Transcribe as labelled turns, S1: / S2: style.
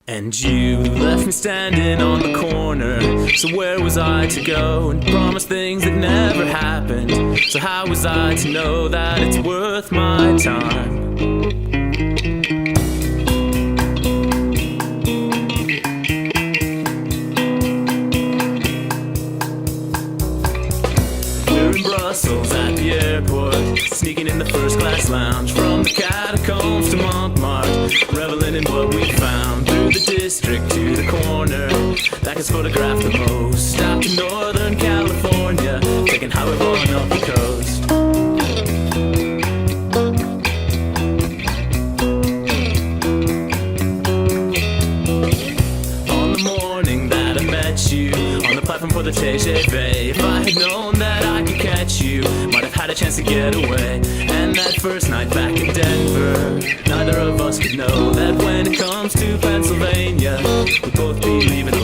S1: And you left me standing on the corner. So where was I to go and promise things that never happened? So how was I to know that it's worth my time? We're in Brussels at the airport, sneaking in the first class lounge, from the catacombs to Montmartre, reveling in what we found. Through the district to the corner that gets photographed the most, stop to Northern California, taking highway one up the coast. On the morning that I met you on the platform for the TGV, if I had known that I could catch you, might have had a chance to get away. And that first night back in Denver, neither of us could know that when it comes to Pennsylvania, we'd both be leaving